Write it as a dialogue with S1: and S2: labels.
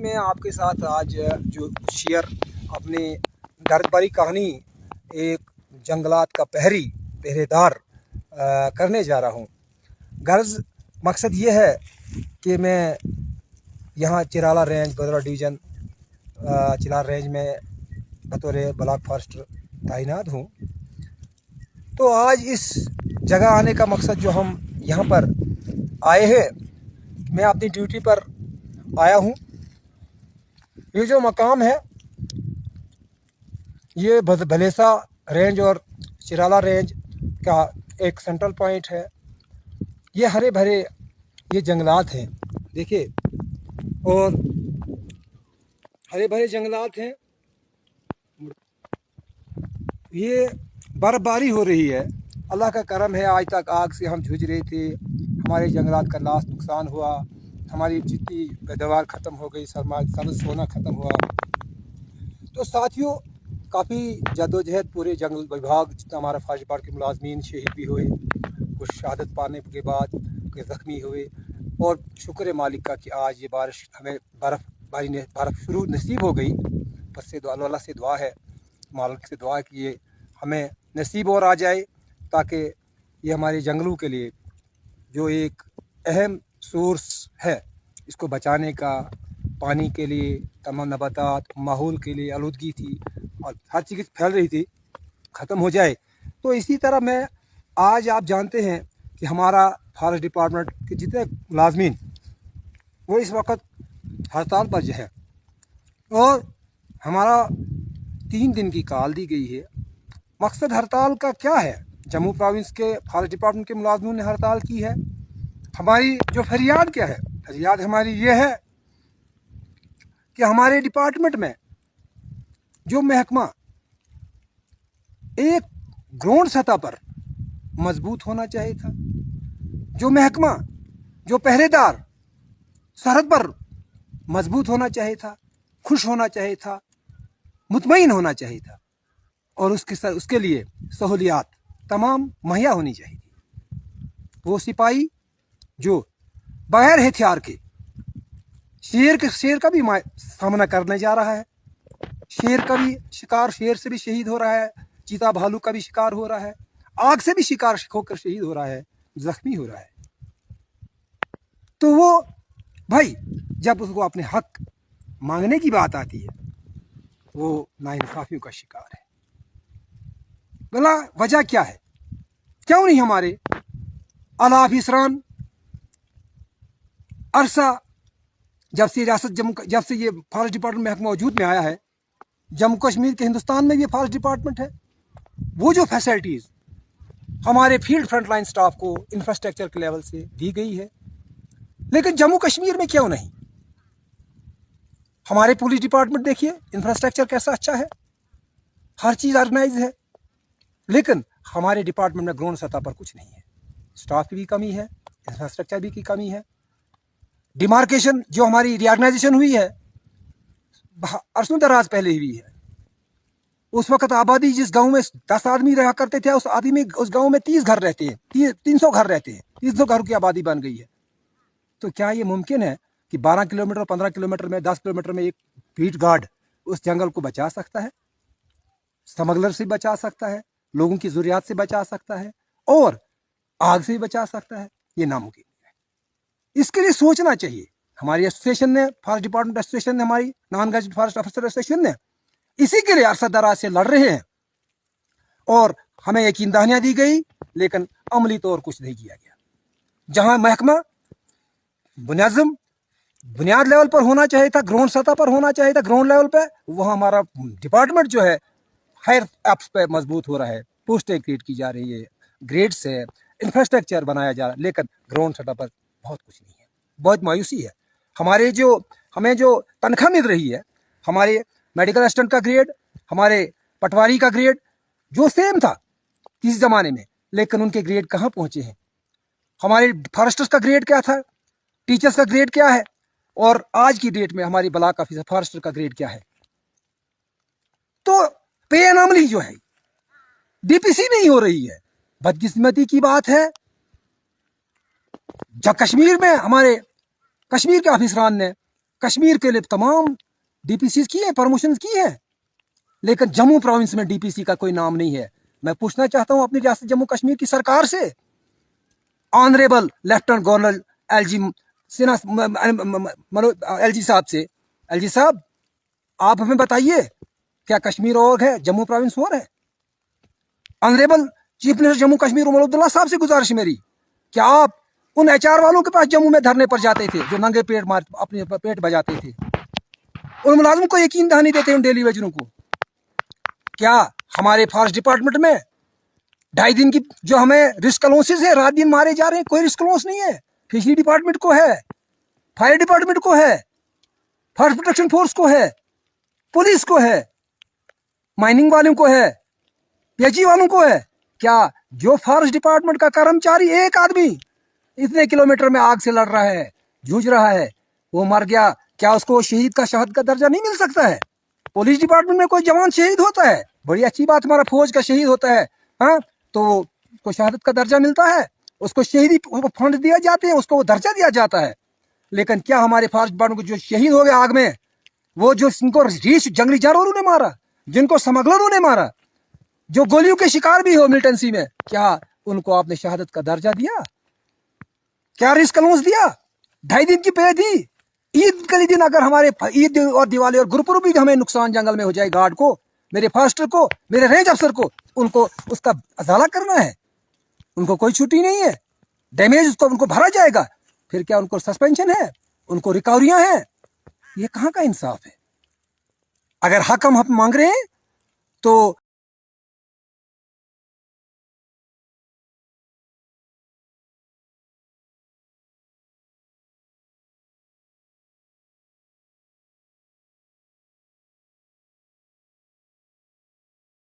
S1: میں آپ के साथ आज जो शेयर अपनी दर्द भरी कहानी एक जंगलात का पहरेदार करने जा रहा हूँ। गर्ज मकसद ये है कि मैं यहाँ चिराला रेंज बदरा डिवीज़न चिराला रेंज में बतौर ब्लॉक फॉरेस्टर तैनात हूँ। तो आज इस जगह आने का मकसद जो हम यहाँ पर आए हैं, मैं अपनी ड्यूटी पर आया हूँ। ये जो मकाम है ये भलेसा रेंज और चिराला रेंज का एक सेंट्रल पॉइंट है। ये हरे भरे ये जंगलात हैं, देखिए, और हरे भरे जंगलात हैं। ये बर्फबारी हो रही है, अल्लाह का करम है। आज तक आग से हम जूझ रहे थे, हमारे जंगलात का लास्ट नुकसान हुआ, हमारी जितनी पैदावार ख़त्म हो गई, सब्ज़ सोना ख़त्म हुआ। तो साथियों, काफ़ी जद्दोजहद पूरे जंगल विभाग, जितना हमारा फॉरेस्ट डिपार्टमेंट के मुलाजमीन शहीद भी हुए, कुछ शहादत पाने के बाद कुछ ज़ख्मी हुए। और शुक्र मालिक का कि आज ये बारिश हमें बर्फ़ शुरू नसीब हो गई। बस से अल्लाह से दुआ है, मालिक से दुआ है कि ये हमें नसीब और आ जाए, ताकि ये हमारे जंगलों के लिए जो एक अहम सोर्स है, इसको बचाने का, पानी के लिए, तमाम नबातात, माहौल के लिए आलूदगी थी और हर चीज़ फैल रही थी, ख़त्म हो जाए। तो इसी तरह मैं आज, आप जानते हैं कि हमारा फॉरेस्ट डिपार्टमेंट के जितने मुलाजमीन वो इस वक्त हड़ताल पर जो है, और हमारा 3 दिन की कॉल दी गई है। मकसद हड़ताल का क्या है? जम्मू प्रोविंस के फॉरेस्ट डिपार्टमेंट के मुलाजमों ने हड़ताल की है। हमारी जो फरियाद क्या है, फरियाद हमारी ये है कि हमारे डिपार्टमेंट में जो महकमा एक ग्राउंड सतह पर मजबूत होना चाहिए था, जो महकमा, जो पहरेदार सरहद पर मजबूत होना चाहिए था, खुश होना चाहिए था, मुतमईन होना चाहिए था, और उसके लिए सहूलियात तमाम मुहैया होनी चाहिए थी। वो सिपाही जो बगैर हथियार के शेर का भी सामना करने जा रहा है, शेर का भी शिकार, शेर से भी शहीद हो रहा है, चीता भालू का भी शिकार हो रहा है, आग से भी शिकार होकर शहीद हो रहा है, जख्मी हो रहा है। तो वो भाई, जब उसको अपने हक मांगने की बात आती है, वो नाइंसाफियों का शिकार है। भला वजह क्या है? क्यों नहीं हमारे आला अफसरान अरसा जब से जब से ये फॉरेस्ट डिपार्टमेंट महकमा वजूद में आया है, जम्मू कश्मीर के हिंदुस्तान में भी फॉरेस्ट डिपार्टमेंट है, वो जो फैसिलिटीज़ हमारे फील्ड फ्रंट लाइन स्टाफ को इंफ्रास्ट्रक्चर के लेवल से दी गई है, लेकिन जम्मू कश्मीर में क्यों नहीं? हमारे पुलिस डिपार्टमेंट देखिए, इंफ्रास्ट्रक्चर कैसा अच्छा है, हर चीज़ ऑर्गेनाइज है, लेकिन हमारे डिपार्टमेंट में ग्राउंड सतह पर कुछ नहीं है। स्टाफ की भी कमी है, इंफ्रास्ट्रक्चर भी की कमी है। डिमार्केशन जो हमारी रिऑर्गेनाइजेशन हुई है, अरसों दराज पहले हुई है। उस वक्त आबादी जिस गांव में 10 आदमी रहा करते थे, उस गांव में 30 घर रहते हैं, 300 घर रहते हैं, 300 घरों की आबादी बन गई है। तो क्या ये मुमकिन है कि 12 किलोमीटर, 15 किलोमीटर में, 10 किलोमीटर में एक बीट गार्ड उस जंगल को बचा सकता है, स्मगलर से बचा सकता है, लोगों की ज़रूरियात से बचा सकता है, और आग से भी बचा सकता है? ये नामुमकिन है। इसके लिए सोचना चाहिए। हमारी एसोसिएशन ने, फॉरेस्ट डिपार्टमेंट एसोसिएशन ने, हमारी non gadget forest officer association ने इसी के लिए अरसा दराज से लड़ रहे हैं, और हमें यकीन दहानियां दी गई, लेकिन अमली तौर कुछ नहीं किया गया। जहां महकमा बुनियाद लेवल पर होना चाहिए था, ग्राउंड सतह पर होना चाहिए था, ग्राउंड लेवल पे, वहाँ हमारा डिपार्टमेंट जो है हायर एप्स पे मजबूत हो रहा है, पोस्टें क्रिएट की जा रही है, ग्रेड्स है, इंफ्रास्ट्रक्चर बनाया जा रहा है, लेकिन ग्राउंड सतह पर बहुत कुछ नहीं है। बहुत मायूसी है। हमें जो तनख्वाह मिल रही है, हमारे मेडिकल असिस्टेंट का ग्रेड, हमारे पटवारी का ग्रेड जो सेम था किसी ज़माने में, लेकिन उनके ग्रेड कहाँ पहुँचे हैं? हमारे फॉरेस्टर्स का ग्रेड क्या था, टीचर्स का ग्रेड क्या है, और आज की डेट में हमारी ब्लॉक ऑफिसर फॉरेस्टर का ग्रेड क्या है? तो पे एनॉमली जो है, डीपीसी नहीं हो रही है। बदकिस्मती की बात है, जब कश्मीर में हमारे कश्मीर के ऑफिसरान ने कश्मीर के लिए तमाम डीपीसी की है, प्रमोशन की है, लेकिन जम्मू प्रोविंस में डीपीसी का कोई नाम नहीं है। मैं पूछना चाहता हूं अपनी रियासत जम्मू कश्मीर की सरकार से, honourable lieutenant governor LG Sinha LG साहब से, एलजी साहब आप हमें बताइए, क्या कश्मीर और है, जम्मू प्रोविंस और है? Honourable chief minister Jammu Kashmir Omar Abdullah sahab से गुजारिश मेरी, क्या आप उन एचआर वालों के पास जम्मू में धरने पर जाते थे जो नंगे पेट अपने पेट बजाते थे, उन मुलाजिम को यकीन दहानी देते हैं, उन डेली वेजरों को? क्या हमारे फॉरेस्ट डिपार्टमेंट में 2.5 दिन की जो हमें रिस्क लॉसेस है, रात दिन मारे जा रहे हैं, कोई रिस्क लॉस नहीं है? फिशरी डिपार्टमेंट को है, फायर डिपार्टमेंट को है, फॉरेस्ट प्रोटेक्शन फोर्स को है, पुलिस को है, माइनिंग वालों को है, पीएचई वालों को है। क्या जो फॉरेस्ट डिपार्टमेंट का कर्मचारी एक आदमी इतने किलोमीटर में आग से लड़ रहा है, जूझ रहा है, वो मर गया, क्या उसको शहीद का दर्जा नहीं मिल सकता है? पुलिस डिपार्टमेंट में कोई जवान शहीद होता है, बड़ी अच्छी बात, हमारा फौज का शहीद होता है, हाँ, तो उसको शहादत का दर्जा मिलता है, उसको शहीदी फंड दिया जाते हैं, उसको वो दर्जा दिया जाता है। लेकिन क्या हमारे फॉरेस्ट डिपार्टमेंट को जो शहीद हो गए आग में, वो जो जिनको रीछ जंगली जानवरों ने मारा, जिनको स्मगलरों ने मारा, जो गोलियों के शिकार भी हो मिलिटेंसी में, क्या उनको आपने शहादत का दर्जा दिया? क्या रिस्क अलाउंस दिया? 2.5 दिन की पे थी। ईद के दिन अगर हमारे ईद और दिवाली और गुरुपुरब भी हमें नुकसान जंगल में हो जाए, गार्ड को, मेरे फॉरेस्टर को, मेरे रेंज अफसर को, उनको उसका अजाला करना है, उनको कोई छुट्टी नहीं है, डैमेज उसको उनको भरा जाएगा, फिर क्या उनको सस्पेंशन है, उनको रिकवरियां हैं? ये कहाँ का इंसाफ है? अगर हक हम मांग रहे हैं तो